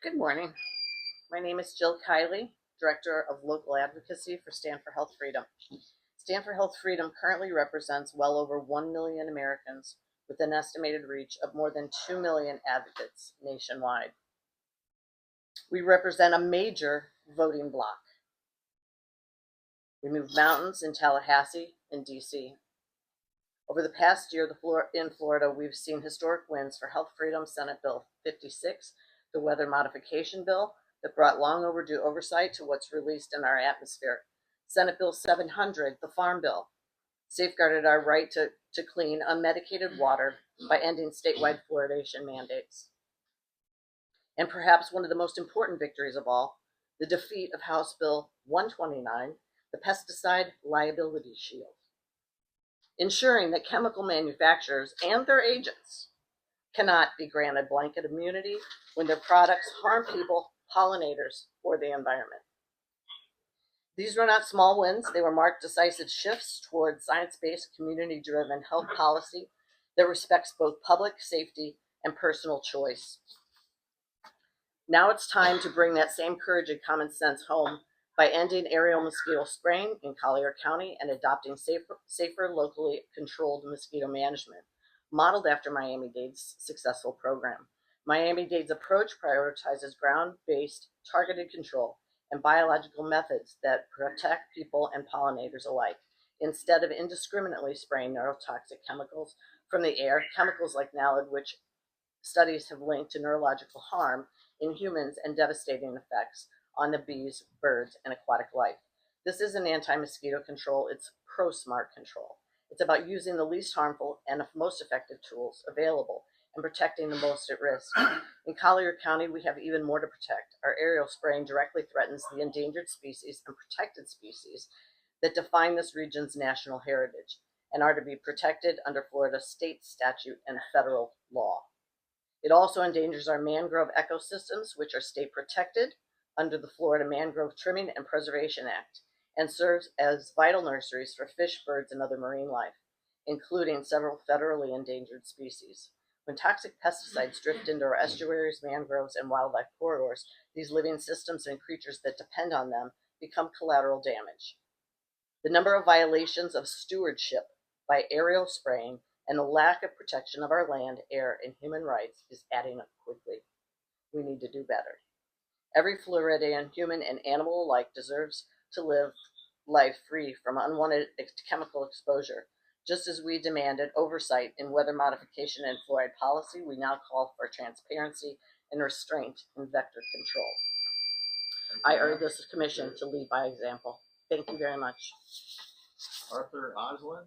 Good morning. My name is Jill Kiley, Director of Local Advocacy for Stand for Health Freedom. Stand for Health Freedom currently represents well over 1 million Americans with an estimated reach of more than 2 million advocates nationwide. We represent a major voting bloc. We move mountains in Tallahassee and DC. Over the past year in Florida, we've seen historic wins for Health Freedom Senate Bill 56, the Weather Modification Bill that brought long overdue oversight to what's released in our atmosphere. Senate Bill 700, the Farm Bill, safeguarded our right to clean, unmedicated water by ending statewide fluoridation mandates. And perhaps one of the most important victories of all, the defeat of House Bill 129, the Pesticide Liability Shield, ensuring that chemical manufacturers and their agents cannot be granted blanket immunity when their products harm people, pollinators, or the environment. These were not small wins. They were marked decisive shifts toward science-based, community-driven health policy that respects both public safety and personal choice. Now it's time to bring that same courage and common sense home by ending aerial mosquito spraying in Collier County and adopting safer locally controlled mosquito management, modeled after Miami-Dade's successful program. Miami-Dade's approach prioritizes ground-based targeted control and biological methods that protect people and pollinators alike, instead of indiscriminately spraying neurotoxic chemicals from the air, chemicals like naled, which studies have linked to neurological harm in humans and devastating effects on the bees, birds, and aquatic life. This isn't anti-mosquito control, it's pro-smart control. It's about using the least harmful and most effective tools available and protecting the most at risk. In Collier County, we have even more to protect. Our aerial spraying directly threatens the endangered species and protected species that define this region's national heritage and are to be protected under Florida state statute and federal law. It also endangers our mangrove ecosystems, which are state protected under the Florida Mangrove Trimming and Preservation Act, and serves as vital nurseries for fish, birds, and other marine life, including several federally endangered species. When toxic pesticides drift into our estuaries, mangroves, and wildlife corridors, these living systems and creatures that depend on them become collateral damage. The number of violations of stewardship by aerial spraying and the lack of protection of our land, air, and human rights is adding up quickly. We need to do better. Every Floridian, human and animal alike, deserves to live life free from unwanted chemical exposure. Just as we demanded oversight in weather modification and fluoride policy, we now call for transparency and restraint in vector control. I urge this commission to lead by example. Thank you very much. Arthur Oslin.